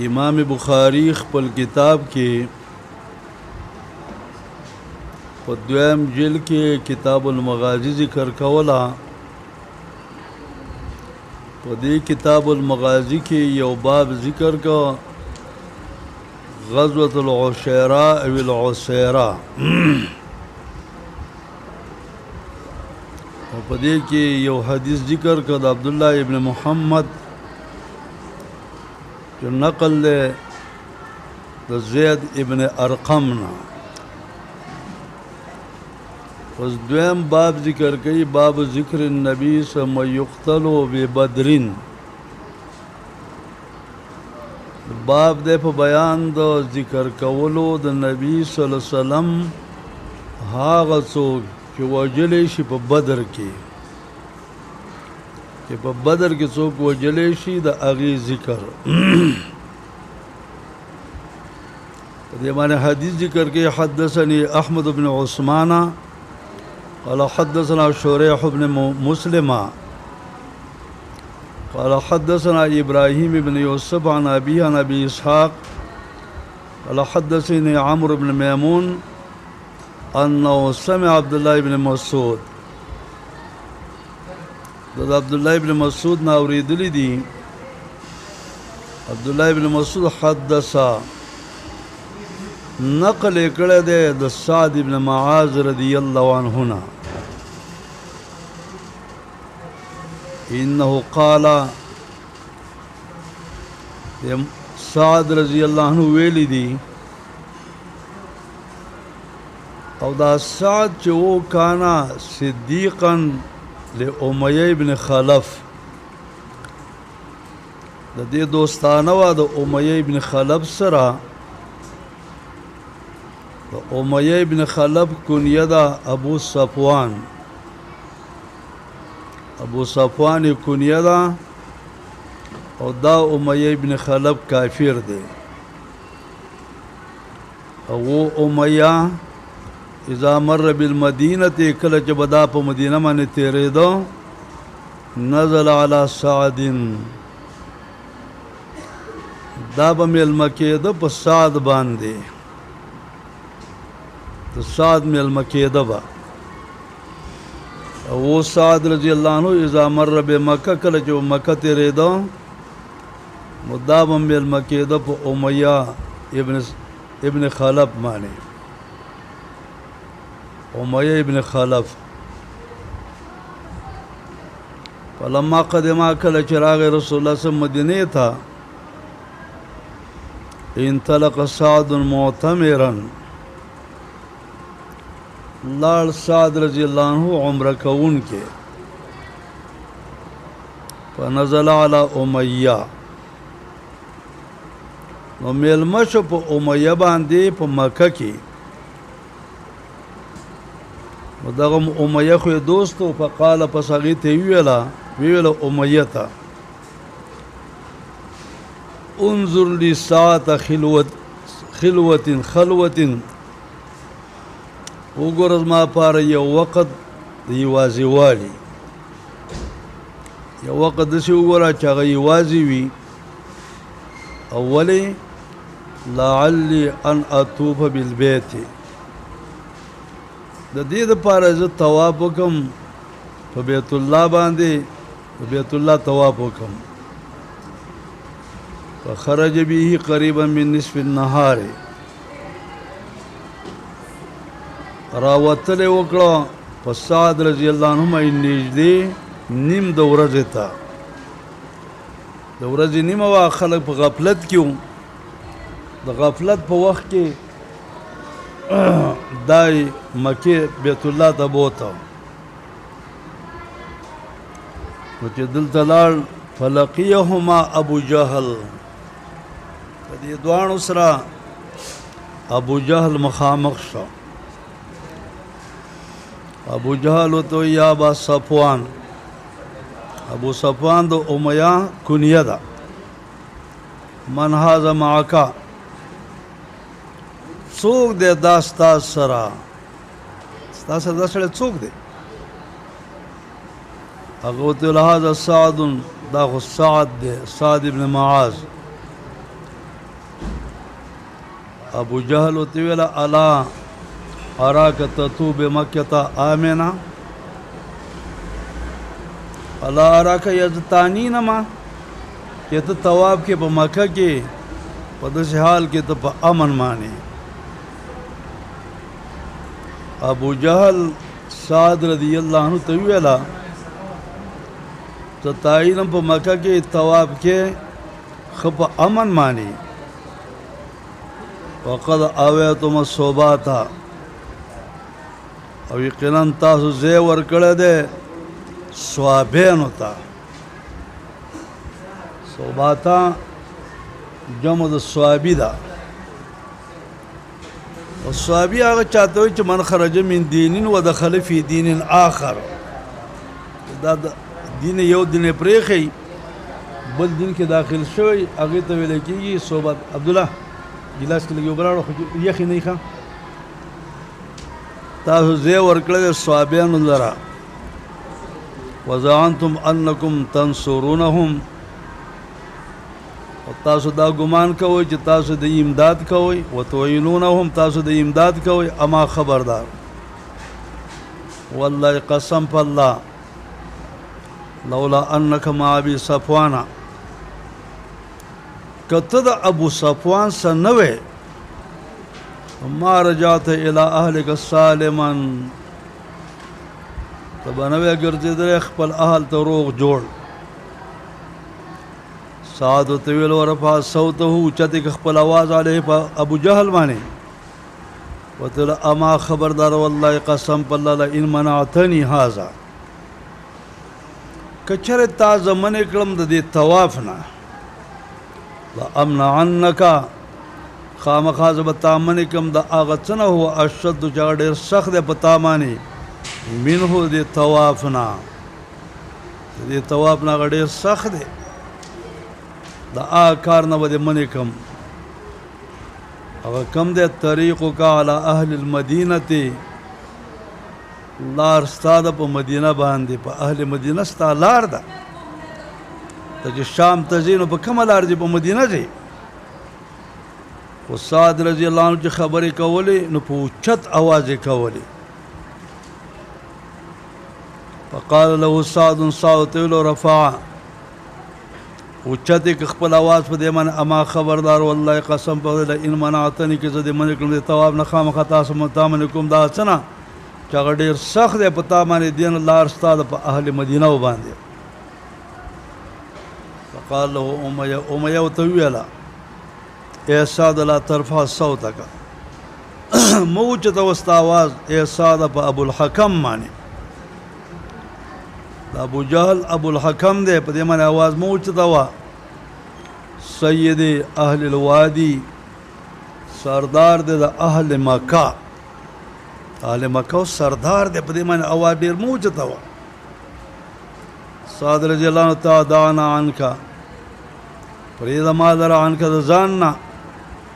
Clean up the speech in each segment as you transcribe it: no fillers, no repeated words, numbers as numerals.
امام بخاری خپل کتاب کې په دویم جلد کې کتاب المغازی ذکر کولا. په دې کتاب المغازی کې یو باب ذکر کا غزوة العشیرہ او العسیرہ او په دې کې یو حدیث ذکر کا د عبداللہ ابن محمد جو نقل لے د زید ابن ارقمنا. پس دویم باب ذکر کئی باب ذکر النبی سم یقتل ببدرین. باب دے په بیان د ذکر کولو د نبی صلی الله علیه وسلم هاغه څوک چې وجلې شي په بدر کې، کہ په بدر کې څوک وجلې شي د هغې ذکر. په دې باندې حدیث ذکر کې حدثني احمد بن عثمان قال حدثنا شريح بن مسلم قال حدثنا ابراهيم بن يوسف عن ابي عن ابي اسحاق قال حدثني عمرو بن ميمون انه سمع عبد الله بن مسعود. د عبداللہ ابن مسعود نا اوریدلی دی. عبداللہ ابن مسعود حدثا نقل کړه ده د سعد ابن معاذ رضی الله عنه انه قال سعد رضی الله عنه ویلی دی او دا سعد چې و کانا صدیقا لأمیہ ابن خلف، د دې دوستانه وا د امیہ ابن خلف سره. د امیہ ابن خلف کنیه ده ابو صفوان. ابو صفوان کنیه ده او دا امیہ ابن خلف کافر دی. او امیہ اذا مر بالمدینه کله چې بدا په مدینه باندې تیرېدو نزل علی سعد دا به میلمه کېده په سعد باندې. د سعد میلمه کېده به او سعد رضی الله عنه اذا مر بمکه کله چې مکه تیرېدو نو دا به میلمه کېده په امیہ ابن خلف باندې. امیہ ابن خلف فلما قدما کله چراغ رسول الله صلی الله علیه وسلم مدینه تھا انطلق سعد معتمرا لاړ سعد رضی الله عنه عمره کون کې فنزل علی امیہ نو میلمه شو په امیہ باندې په مکه کې. دغه امیہ خو دوستو فقال پس هغې ته ویله امیہ ته انظر لی ساعت خلوت وګوره زما پاره یو وخت د یوازې والي، یو وخت داسې وګوره چې هغه یوازې وي. او ولې لعلی ان اطوف بالبیت د دې دپاره زه طواف وکم په بیت الله باندې، په بیت الله طواف وکم. فخرج به قریبا من نصف النهار راوتلی وکړه په سعد رضی الله عنه نږدې نیم د ورځې ته. د ورځې نیمه وه خلک په غفلت کې وو. د غفلت په وخت کې دای مکه بیت الله ته بوته نو چې دلته لاړ فلقیهما ابو جهل. په دې دواړو سره ابو جهل مخامخ شو. ابو جهل ورته یا ابا صفوان، ابو صفوان د امیہ کنیه ده. من هذا معک څوک دی دا ستا سره؟ ستا سره دا سړی څوک دی؟ هغه ورته ویل هذا سعد، دا خو سعد دی، سعد ابن معاذ. ابو جهل ورته ویل الا اراک تطوف بمکة آمنا، الا اراک یزتانینما، چې ته طواف کې په مکه کې په داسې حال کې ته په امن مانی. ابو جهل سعد رضی الله عنه ته ویلا ته تاینم په مکه کې طواف کې خو په امن مانی. وقد اویتم الصوباتا، او یقینا تاسو زی ورکړی دی صوابینو ته. صوباتا جمع د صوابی ده. والصوابی هغه چاته وي چې من خرج من دین و دخل فی دین آخر، دا دین یو دین پرېښی بل دین کې داخل شوی، هغې ته ویل کېږي صوبات. عبدالله ګیلاس کې لږ اوبه راوړه، خو یخې نه ښه. تاسو ځای ورکړی دی صوابیانو لره. وزعمتم انکم تنصرونهم، او تاسو دا ګمان کوئ چې تاسو د امداد کوئ. وتعینونهم، تاسو د امداد کوئ. اما خبردار، والله قسم په الله، لولا انک مع ابي صفوان، کته د ابو صفوان سره نه وې ما رجعت الى اهلک سالما، ته به نه وې ګرځېدلی خپل اهل ته روغ جوړ. سعد ورته ویل ورفع صوته، اوچتې که خپل آواز علیه په ابو جهل باندې. ورته ویل اما خبردار، والله قسم په الله لئن منعتني هذا، که چېرې تا زه منې کړم د دې طواف نه، لامنعنک، خامخا زه به تا منې کړم د هغه څه نه هو اشد، چې هغه ډېر سخت دی په تا باندې، منهو د طواف نه، د دې طواف نه هغه ډېر سخت دی، د هغه کار نه به دې منې کړم. هغه کم دی طریقک علی اهل المدینة، لار ستا ده په مدینه باندې، په اهل مدینه ستا لار ده. ته چې شام ته ځې نو په کومه لار ځې؟ په مدینه ځې. خو سعد رضی الله عنه چې خبرې کولې نو په اوچت اواز یې کولې. فقال له سعد، سعد ته ویل رفع، اوچت یې که خپل اواز په دې باندې اما خبردار، والله قسم په خدای لئن منعتني، که زه دې منې کړم د طواف نه، خامخا تاسو تا منې کوم دا څه نه چې هغه ډېر سخت دی په تا باندې، دین لار ستا ده په اهل مدینه باندې. فقال له امیه، امیه ورته وویله ای سعد لا ترفع صوتک، مه اوچته وستا آواز ای سعد په ابوالحکم باندې. د ابو جهل ابوالحکم دی، په دې باندې آواز مه اوچته وه. سید اهل الوادي، سردار دی د اهل مکه، اهل مکه سردار دی، په دې باندې آواز ډېر مه اوچته وه. سعد رضی الله عنه ته دعنا عنک، پرېږده ما لره عنک د ځان نه،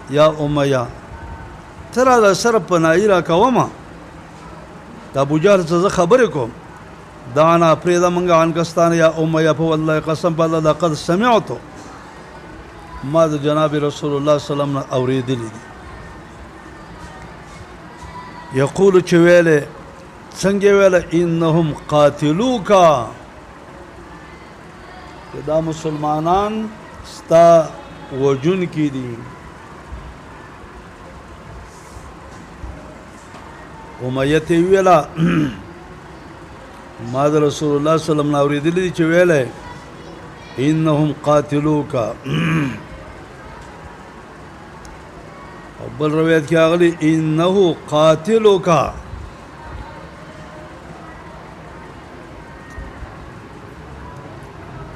یا امیه ته راله سره پناهي راکومه، د ابو جهل څه زه خبرې کوم. دعنا پرېږده موږ عنک ستانه، یا امیه، په والله قسم په الله لقد سمعتو، ما د جناب رسول الله صلی الله علیه وسلم نه اورېدلي دي. یقول چې ویلې څنګه ویله انهم قاتلوکا، چې دا مسلمانان ستا وجونکي دي. امیه ته ویله ما د رسول الله صلی الله علیه وسلم نه اورېدلي دي چې ویلی انهم قاتلوکا. او بل روایت کې راغلی انه قاتلوکا،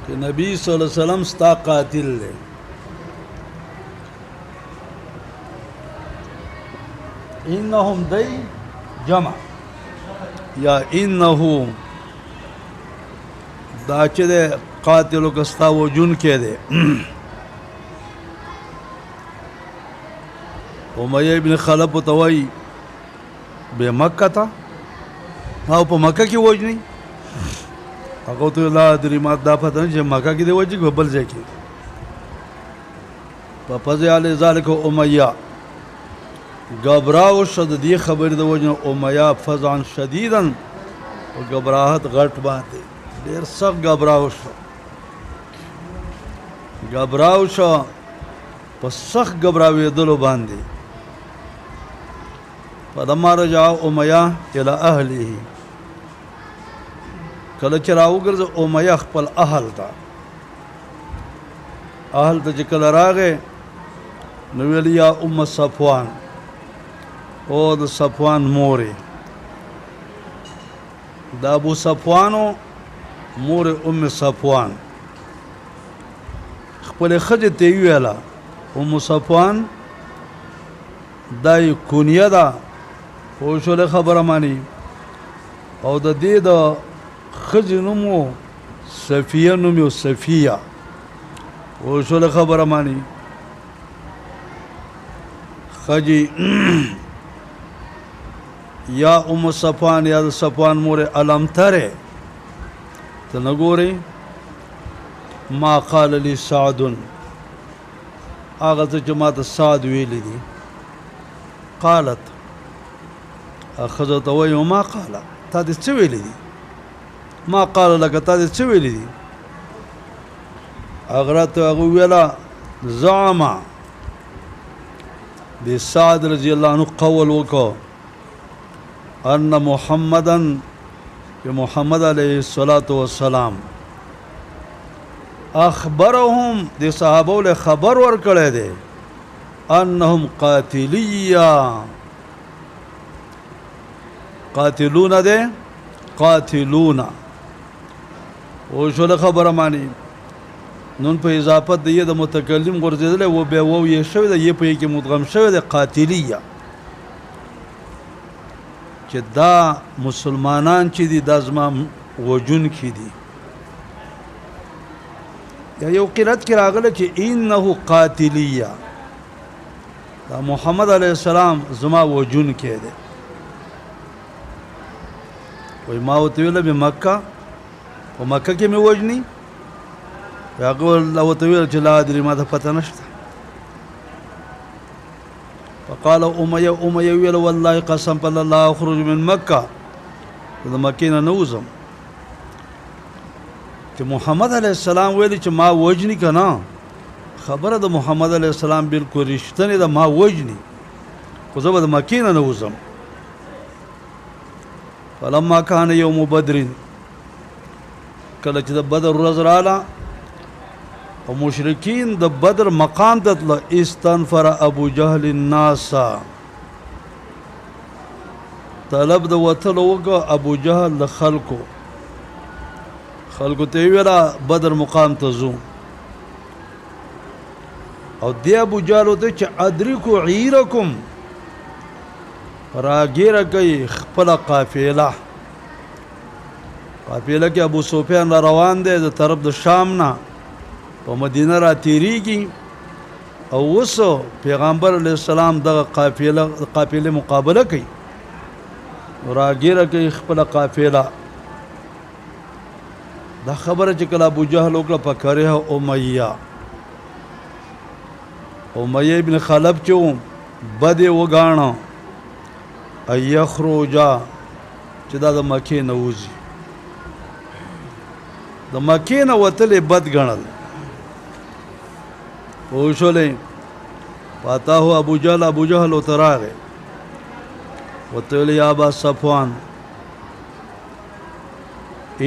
چې نبی صلی الله علیه وسلم ستا قاتل دی. انهم دی جمع، یا انه دا چې دی قاتلوکا ستا وجونکی دی. امیه ابن خلف ورته وایي بمکه ته، او په مکه کې وژني. هغه ورته لا ادري، ما دا پته نه چې مکه کې دی وژني که بل ځای کې. ففزع لذلک امیه، غبراو شو د دې خبرې د وجه امیه فزعا شدیدا او غبراهت غټ باندې ډېر سخت غبراو شو په سخت غبراوېدلو باندې فلما رجع امیه الى اهله کله چې راوګرځه امیه خپل اهل ته چې کله راغې نو ویل یا ام صفوان او د صفوان مورې د ابو صفوانو مور ام صفوان خپل خځې ته یې ویله ام صفوان دا یې کونیه ده پوه شولې خبره ماني او د دې د ښځې نوم و صفیه نوم یې صفیه پوه شولې خبره ماني خجی یا ام صفوان یا د صفوان مور علم تره ته نه ګورې ما قال لي سعد هغه څه چې ما ته سعد ویلی دي قالت ښځه ته وایي ما قال تا دې څه ویلی دي ما قال لکه تا دې څه ویلی دي هغه راته هغه وویله زعما د سعد رضی الله عنه قول وکړو ان محمدن کہ محمد علیہ الصلاۃ والسلام اخبرهم د صحابو له خبر ورکړی دی انهم قاتلون ده قاتلون او شو خبره معنی نون په اضافت د یې د متکلم ګرځېدلی و بیا وو یې شوی ده یې په یې کې مدغم شوی ده قاتلیه چې دا مسلمانان چې دي دا زما وجونکي دي یا یو قرات کې راغله چې انه قاتلیه دا محمد علیه السلام زما وجونکی دی وای ما ورته ویله به مکه په مکه کې مې وژني هغه ورته ویل چې لا ادري ما ته پته نشته فقال امیه ویل والله قسم په الله اخرج من مکه د مکې نه نوځم چې محمد علیه السلام ویلي چې ما وژني که نه خبره د محمد علیه السلام بلکل رښتنې ده ما وژني خو زه به د مکې نه نوځم فلما کان یوم بدر کله چې د بدر ورځ راله او مشرکین د بدر مقام ته تله استنفر ابو جهل الناس طلب د وتلو وکړه ابو جهل د خلکو ته یې ویله بدر مقام ته ځو او دی ابو جهل ورته چې ادرکو عیرکم راګیره کوي خپله قافله کې ابو سفیان را روان دی د طرف د شام نه په مدینه را تیریږي او اوس پیغمبر علیه السلام دغه قافلې مقابله کوي راګیره کوي خپله قافله دا خبره چې کله ابو جهل وکړه په کره امیه ابن خلف چې و بد یې وګاڼه ان یخرجا چې دا د مکې نه وځي د مکې نه وتل یې بد ګڼل پوه شولې فاتحه ابو جهل ورته راغی ورته ویل یا ابا صفوان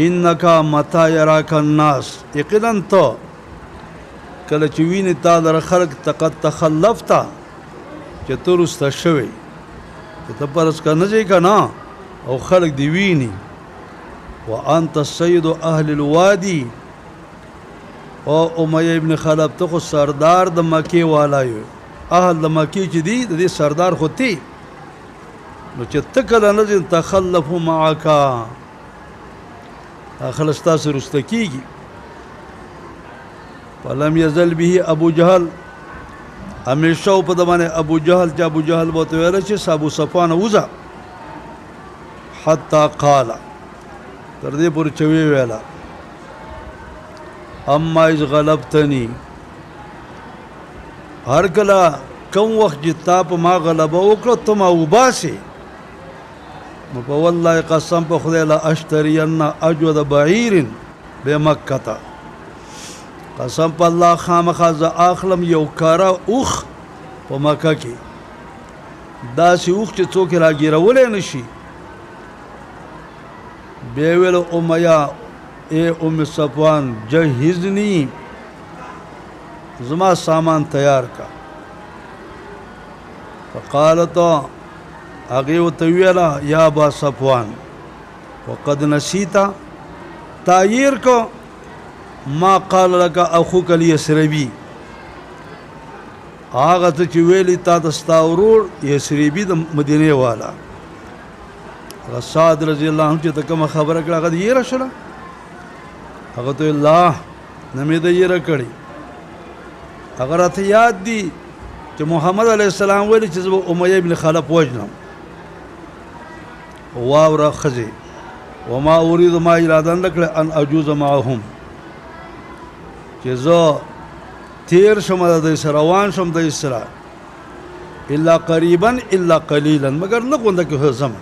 انک متی یراک الناس یقینا ته کله چې وینې تا در خلق قد تخلفت چې ته رسته شوی چې ته پرس که نه ځې که نه او خلق دې ویني وانت سید اهل الوادي او امیه ابن خلف ته خو سردار د مکې والا یو اهل د مکې چې دی د دې سردار خو تی نو چې ته کله نه ځې تخلفو معکا خلک ستاسې رسته کېږي فلم یزل به ابو جهل همیشه و په د باندې ابو جهل چې ابو جهل به ورته ویله چې ابو صفوان وځه حتی قاله تر دې پورې چې ویې ویله اما اذ غلبتنی هر کله کوم وخت چې تا په ما غلبه وکړه ته ما وباسې نو په والله قسم په خدای لا اشترین اجود بعیر بمکه قسم په الله خامخا زه اخلم یو کاره اوښ په مکه کې داسې اوښ چې څوک یې راګیرولی نه شي بیا یې ویل امیه ای ام صفوان جهزني زما سامان تیار کا فقالت هغې ورته ویله یا ابا صفوان وقد نسیته تایر کو ما قال لك اخوك اليسربي هغه ته چې ویلي تا ته ستا ورور یسربي د مدینې والا سعد رضی الله عنه چې ته کومه خبره کړه هغه د یېره شوله هغه ته الله نه مې د یېره کړې هغه راته یاد دي چې محمد علیه السلام ویلي چې زه به امیه بن خلف وژنم واوره ښځې وما اريد ما اراده نه کړې ان اجوز معهم چې زه تیر شم د دوی سره روان شم دوی سره الا قریبا الا قلیلا مګر نه غونډه کې ځم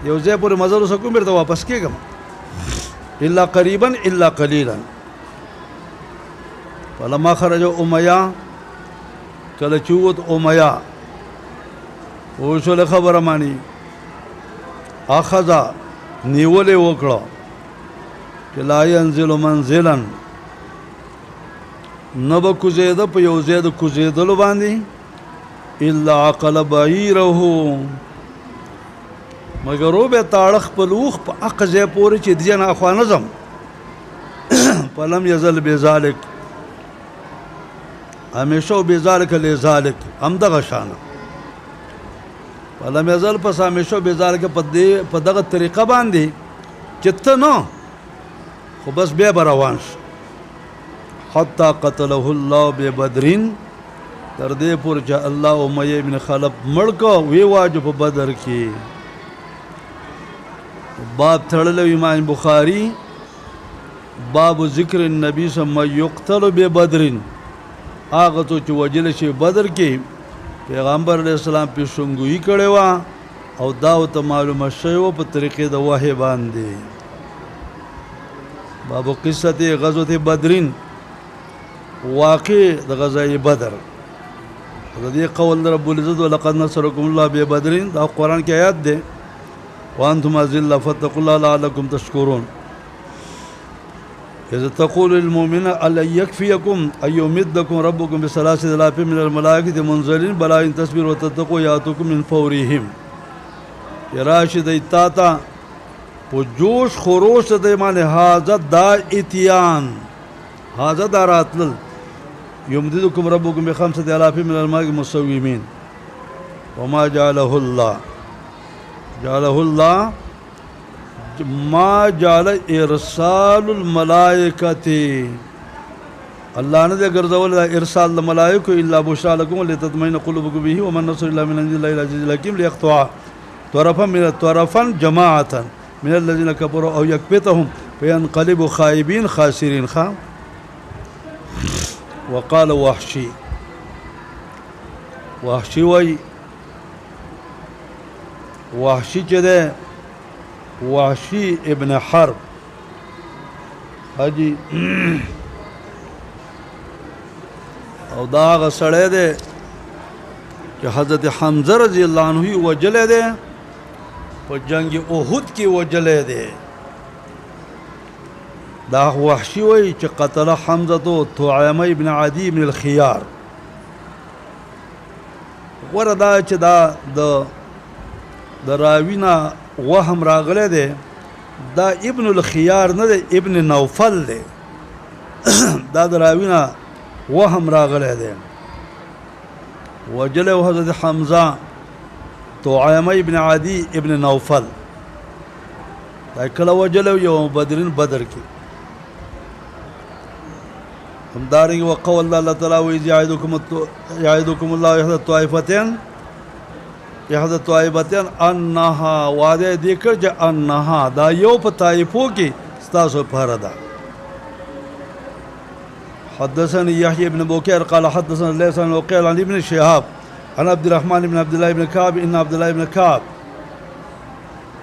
یو ځای پورې مزل وسه کوم بیرته واپس کېږم الا قریبا الا قلیلا فلما خرج امیه کله چې ووت امیه وشوله خبره مانی اخذا نیولې وکړه چې لا ينزل منزلا نه به کوزېده په یو ځای د کوزېدلو باندې الا عقل بعیره مګر وبه تاړه خپل اوښ په هغه ځای پورې چې دې نه اخوا نه ځم فلم یزل بذلک همیشه بذلک لذلک همدغه شانه فلم یزل پس همیشه بذلک په دغه طریقه باندې چې ته نه خو بس بیا به روان شو حتی قتله الله ببدرین تر دې پورې چې الله امیه بن خلف مړ کو وی واجب په بدر کې باب تړلی امام بخاری باب ذکر النبی صلی الله علیه وسلم یقتل ببدرین هغه څوک چې وجل شي بدر کې پیغمبر علیه السلام پیشنګویي کړې وه او دا ورته معلومه شوې وه په طریقې د وحی باندې باب قصة غزوة بدرین واقع د غزوه بدر د دې قول رب العزت ولقد نصرکم الله ببدرین دا قرآن کې آیات دی وانتم اذلة فاتقوا الله لعلكم تشکرون إذ تقول للمؤمنين ألا يكفيكم أن يمدكم ربكم بثلاثة آلاف من الملائكة منزلين بلى إن تصبروا وتتقوا يأتوكم من فورهم راشد ایتاتا په جوش خروش د ایمان حاضر دا اتیان حاضر دا راتلل یمددکم ربکم بخمسة آلاف من الملائکة مسومین وما جعله الله ما جعل ارسال الملائکة الله نه دې ګرځول ارسال د ملائکه الا بشرا لكم ولتطمئن قلوبكم به وما النصر الا من عند الله العزيز الحكيم ليقطع طرفا جماعة من الذين كفروا او يكبتهم فينقلبوا خائبين خاسرين وقال وحشي وی وحشي چې ده وحشي ابن حرب حاجی او دا هغه سړی دی چې حضرت حمزه رضی الله عنه وجلی دی په جنگ احد کې وجلی دی دا وحشي وی چې قتل حمزه طعیمه ابن عدی ابن الخيار غوره دا چې دا د راوینا وهم راغلی دی دا ابن الخيار نه دی ابن نوفل دی دا د راوینا وهم راغلی دی وجلی حضرت حمزه طعیمه ابن عدی ابن نوفل دا کله وجلی یوم بدر کې همدارنګه وقول الله تعالی وإذ يعدكم الله إحدى الطائفتين انها وعده دې کړ چې انها دا یو په طائفو کې ستاسو لپاره ده حدثني يحيى بن بكير قال حدثنا ليس عن وقيل عن ابن شهاب عن عبد الرحمن بن عبد الله بن كعب ان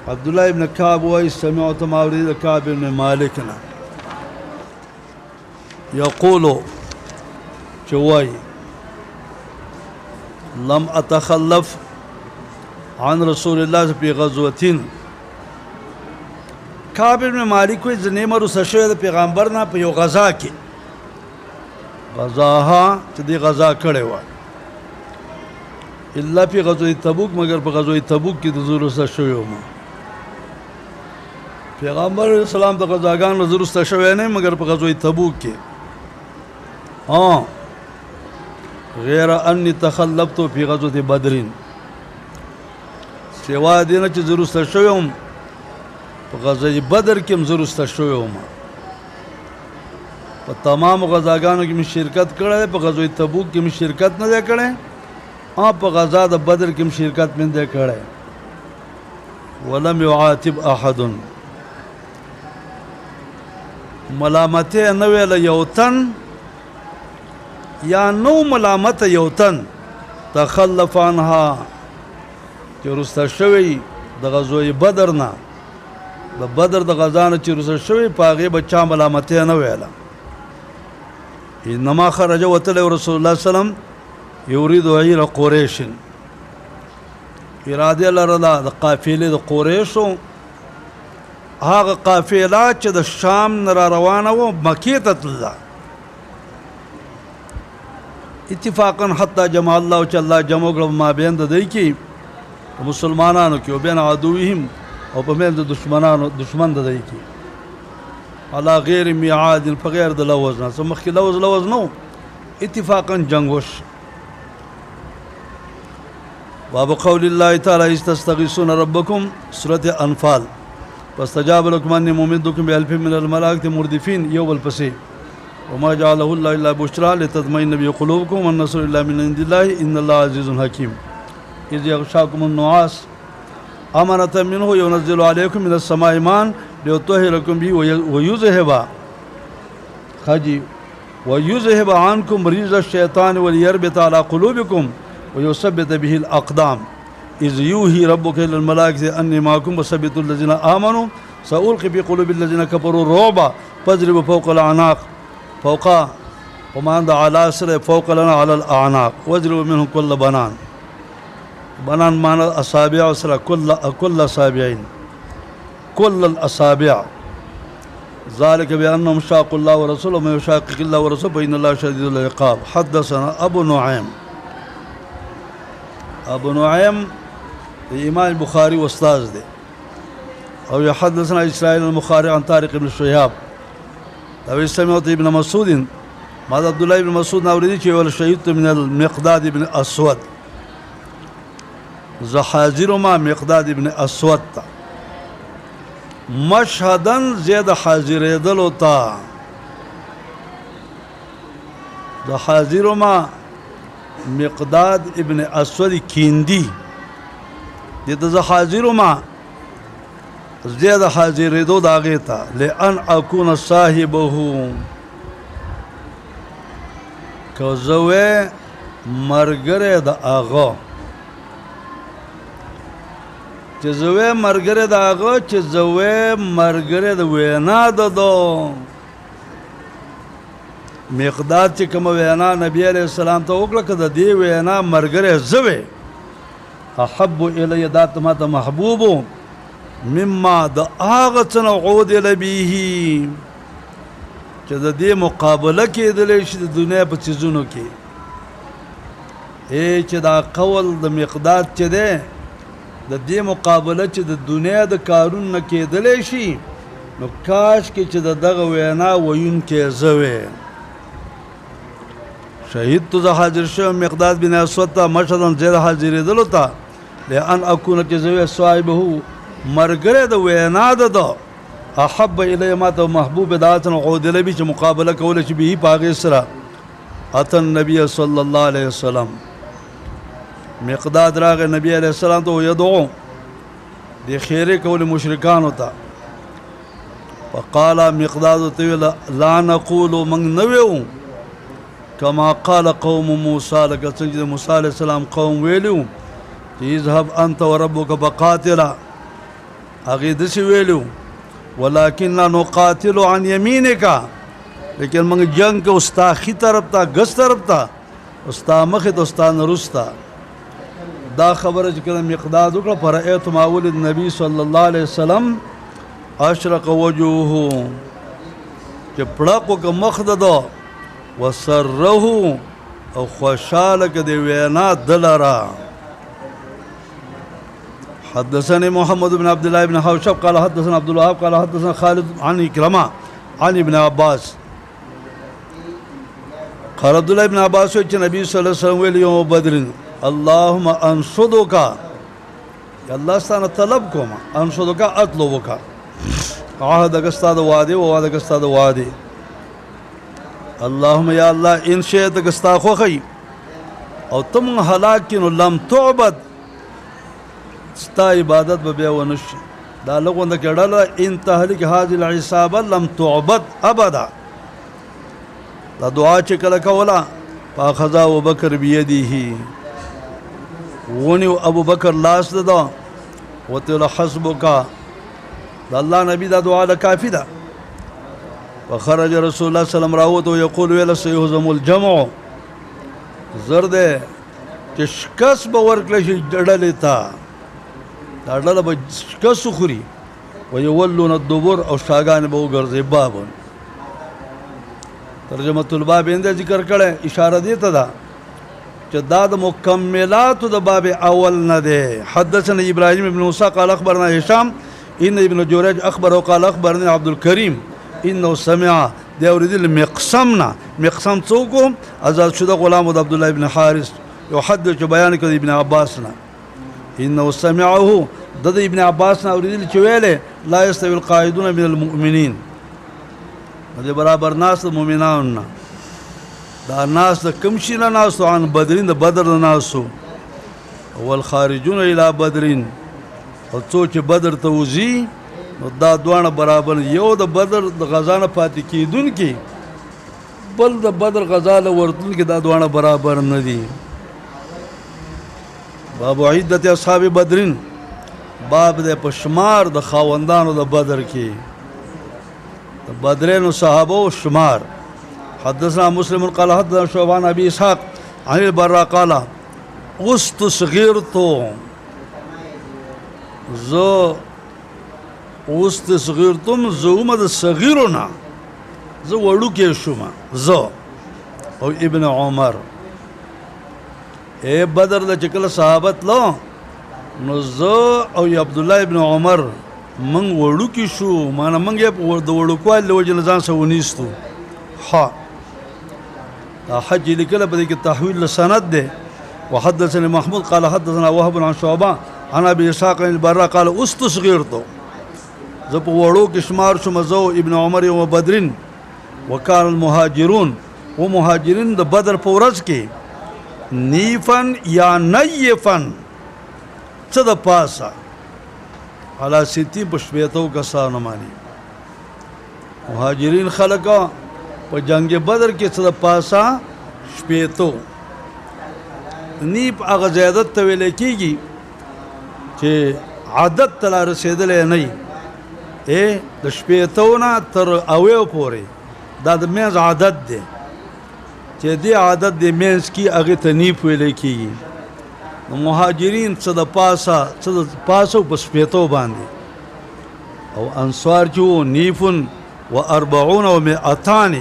عبد الله بن كعب وسمعت مولد كعب بن مالكنا يقول شوي لم اتخلف عن رسول الله في غزوة کعب بن مالک وی زنیمه رسه شوی د پیغمبر نه په یو غزا کې غزاها چې دی غزا کړې وه الا په غزوه تبوک مگر په غزوه تبوک کې د زه رسه شوی وم پیغمبر علیه السلام د غزاګانو زه رسته شوی نه مگر په غزوه تبوک کې غیر انی تخلفت فی غزوه بدرین سوا دینه چې زه رسته شوی وم په غزوه بدر کې هم زه رسته شوی وم په تمام غزاګانو کې مې شرکت کړی دی په غزوه تبوک کې مې شرکت نه دی کړی په غزا د بدر کې مې شرکت نه دی کړی ولم یعاتب احد ملامتې نه ویله یو تن یا نو ملامته یو تن تخلف عنها چې رسته شوی د غزوه بدر نه د بدر د غزا نه چې رسته شوی په هغې به چا ملامتې نه ویله انما خرج وتلی رسول الله سلم یرید عیر قریش اراده لرله د قافلې د قریشو هغه قافله چې د شام نه را روانه وه مکې ته تلله اتفاقا حتی جمع الله چې الله جمع کړه په مابین د دوی کې مسلمانانو کې وبین عدوهم او په منځ د دشمن د دوی کې علا غیر میعاد په غیر د لوز نه څه مخکې لوز نه اتفاقا جنګ وش باب قول الله تعالی استستغیثون ربکم سورة انفال فاستجاب لكم اني ممدكم بألف من الملائكة مردفين يوم الفسيح وما جعله الله الا بشرى لتطمئن به قلوبكم والنصر الا من عند الله ان الله عزيز حكيم اذ يغشاكم النعاس امنة منه ينزل عليكم من السماء ماء ليطهركم به ويذهب عنكم رجز الشيطان وليربط على قلوبكم ويثبت به الاقدام إذ يوحي ربك إلى الملائكة أني معكم وثبتوا الذين آمنوا سألقي في قلوب الذين كفروا الرعب فاضربوا فوق الأعناق فوق وما عند على سر فوق لنا على الأعناق واضربوا منهم كل بنان معنى أصابع وسر كل أصابعين كل الأصابع ذلك بأنهم شاقوا الله ورسوله ومن يشاقق الله ورسوله فإن الله شديد العقاب حدثنا أبو نعيم امام البخاري واستاذ دي او يحدثنا اسرائيل البخاري عن طارق بن شهاب او سمعت ابن مسعود ماذا عبد الله بن مسعود اوريدي چې ول شهيد من المقداد بن اسود زحاجر ما مقداد بن اسود مشهدا زيد حاضر دلوتا زحاجر ما مقداد ابن اسود کیندی دې زه حاضر ما زیاده حاضرېدو د هغې ته لأن اکون صاحبه که زه وې ملګری د هغه چې زه وې ملګری د هغه چې زه وې ملګری د وینا د ده مقداد چې کومه وینا نبي علیه السلام ته وکړه که د دې وینا ملګری زه وې احب الی ذات ما ته محبوبو مما د هغه څه نه عودل به چې د دې مقابله کېدلی شي د دنیا په څیزونو کې چې دا قول د مقداد چې دی د دې مقابله چې د دنیا د کارونو نه کېدلی شي نو کاش کې چې د دغه وینا ویونکی زه وې شهید تو زه حاضر شوم مقداد بن اسود ته مشهدا زیاده حاضرېدلو ته لأن اکون چې زه وې صاحبه ملګری د وینا د ده احب الی ما ته محبوب د هغه څه نه عودلی وي چې مقابله کولی شي به په هغې سره اتى النبي صلی الله علیه وسلم مقداد راغی نبی علیه السلام ته یدعو د خیرې کولې مشرکانو ته فقال مقداد ته ویل لا نقول موږ نه ویو کما قال قوم موسی، لکه څنګه چې موسی علیه السلام قوم ویلو چې اذهب انت وربک فقاتلا، هغې داسې ویلو ولکننا نقاتل عن یمینک، لیکن موږ جنګ کوو ستا ښي طرف ته ګس طرف ته، ستا مخې ته ستا نه وروسته. دا خبره چې کله مقداد وکړه فرأیت مولد نبی صلی الله علیه وسلم اشرق وجهه، چې پړق وکړه مخ د ده، وسره او خوشحاله که د وینا ده لره. حدثني محمد بن عبد الله بن حوشب قال حدثنا عبد الوهاب قال حدثنا خالد عن إكرمة عن ابن عباس قال عبد الله بن عباس چې نبی صلی الله علیه وسلم ویل یوم بدر اللهم انشدک، الله ستانه طلب کوم، انشدک اطلبک، عهدک ستا د وعده و وعدک ستا د وعده. اللهم یا الله ان شئتک ستا خوښی او تم هلاک کړې نو لم تعبد، ستا عبادت به بیا ونه شي. دا لغونده کې ډله ان تهلک هذه العصابه لم تعبد ابدا. دا دعا چې کله کوله فاخذ ابوبکر بیده، ونیو ابوبکر لاس د ده، وته له حسبک، د الله نبی دا دعا ده کافي ده. فخرج رسول الله صلی الله علیه وسلم راوته یقول ویل سيهزم الجمع، زر ده چې شکست به ورکړی شي ډلې ته، دا ډله به شکست وخوري، ویولون الدبر او شاګانې به وګرځي. بابن ترجمه الباب انده ذکر کړه، اشاره دې ته ده چې دا د مکملاتو د باب اول نه ده. حدثنا ابراهيم بن موسى قال اخبرنا هشام ان ابن جريج اخبره قال اخبرنا عبد الكريم انه سمع دی اوریدل مقسمنا، مقسم څوک آزاد شده غلام د عبد الله ابن حارث يحدث بیان کړ ابن عباس نه، انه سمعه د ابن عباس نه اوریدل چې ویله لا يستوي القاعدون من المؤمنين، د برابر ناس د مؤمنانو نه، دا ناس د کوم شي نه ناسو عن بدرین، د بدر نه ناسو، والخارجون الى بدرین، او څوک چې بدر ته وځي نو دا دوانه برابر، یو د بدر د غزا نه پاتې کېدونکي، بل د بدر غزا له ورتونکي، دا دوانه برابر نه دي. باب عدت اصحاب بدرین، باب د پشمار د خاوندانو د بدر کې، د بدرینو صحابه شمار. حدثنا مسلم قال حدثنا شعبان ابي اسحاق عن البراء قال استصغرت، زه استصغرتم زوم د صغیرنا، زه وړوکی شوم، زه او ابن عمر. اے بدر د چې کله صحابت لو نو زه او عبد الله ابن عمر من وړوکی شو، مانه موږ یې د وړوکوالي له وجې نه ځان سره ونیستو. ها دا حج لیکله په دې کې تحویل له سند دی. وحدثني محمود قال حدثنا وهب عن شعبه عن ابي اسحاق البراء قال استصغرت، زه په وړو کې شمار شوم، زه ابن عمر و بدرین، وکان المهاجرون، و مهاجرین د بدر په ورځ کې نیفن یا نیفن، څه د پاسه علا سیتی په شپېتو کسانو باندې مهاجرین خلکا په جنگ بدر کې څه د پاسه شپېتو. نیب هغه زیادت ته ویل کېږي چې عادت ته لا رسېدلی نه وي، د شپېتو نه تر اویو پورې دا د منځ عادت دی، چې دې عادت د منځ کې هغې ته نیب ویلی کېږي. نو مهاجرین څه د پاسه په شپېتو باندې، او انصار چې وو نیفن و اربعون و مئتان،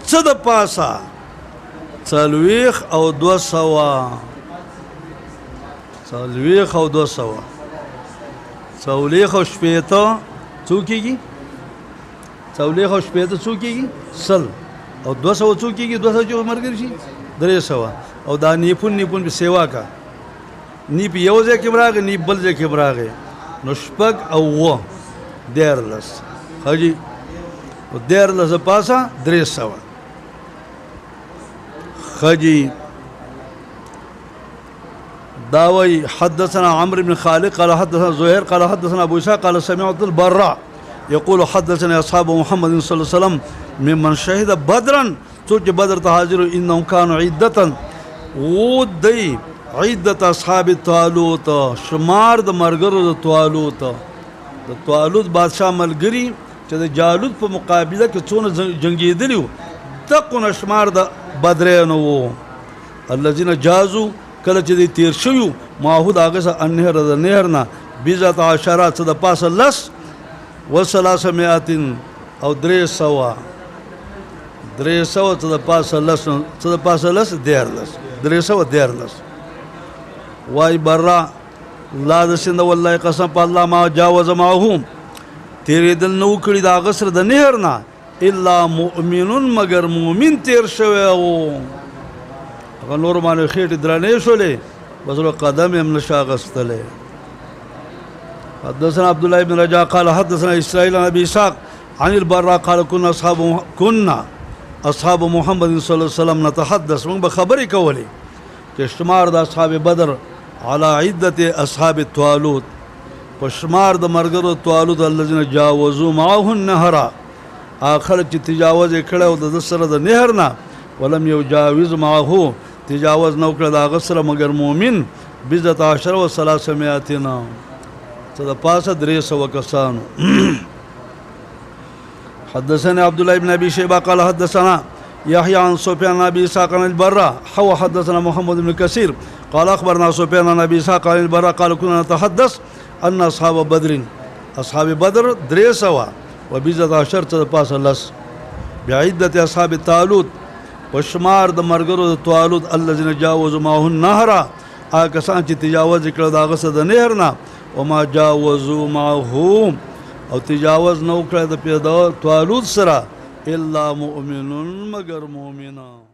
څه د پاسه 40 او 200، 40 او 200، 40 او شپېته څو کېږي، 40 او شپېته څو کېږي 100، او 200 څو کېږي، 200 چې ملګري شي 300. او دا نیپون په سیوا کا، نیپ یو ځای کې راغی، نیپ بل ځای کې راغی، نو شپږ او اووه 13 حاجي، او 13 پاسه 300 خجي. داوي حدثنا عمرو بن خالد قال حدثنا زهير قال حدثنا ابو اسحاق قال سمعت البراء يقول حدثنا اصحاب محمد صلى الله عليه وسلم ممن شهد بدرا څوک چې بدر ته حاضر انهم كانوا عدة و دی عدت اصحاب طالوت شمار د مرګرو د طالوت د طالوت بادشاه ملګری چې د جالوت په مقابله کې څونه جنگیدلی وو دقونه شمار د بدرینو وو الذين جازوا کله چې دی تیر شوي معهود هغه سره النهر د نهر نه 12 څه د پاسه لس و 300 او 300 څه د پاسه لس څه د پاسه لس 300 وای برا لا د سند والله قسم په الله ما جاوز معهم تیرېدل نو کړي د هغه سره د نهر نه الا مؤمن مگر مؤمن تیر شوی وو هغه نور باندې خېټې درنې شولې بس له قدم هم نشه اخیستلی حدثنا عبد الله بن رجاء قال حدثنا اسرائيل عن ابي اسحاق عن البراء قال كنا اصحاب محمد صلى الله عليه وسلم نتحدث من بخبري کولې چې شمار د اصحاب بدر على عدة اصحاب الطالوت پشمار د مرګرو طالوت الذين جاوزوا معه النهر اخر چې تجاوز کړو د سره د نهر نه ولم يجاوز معه تجاوز نو کړ د غسر مگر مؤمن 12 و 300 څه د پاسه 300 کسانو حدثنا عبد الله بن ابي شيبه قال حدثنا يحيى عن سفيان بن ابي اسحاق عن البراء حدثنا محمد بن كثير قال اخبرنا سفيان بن ابي اسحاق عن البراء قال كنا نتحدث ان اصحاب بدر 300 و 12 څه د پاسه لس بعدة اصحاب طالوت پشمار د مرګرو د طالوت الذين جاوزوا معه النهر هغه کسان چې تجاوز کړل د هغه سره د نهر نه وما جاوزوا معه او تجاوز نو کړی د طالوت سره الا مؤمن مگر مؤمنان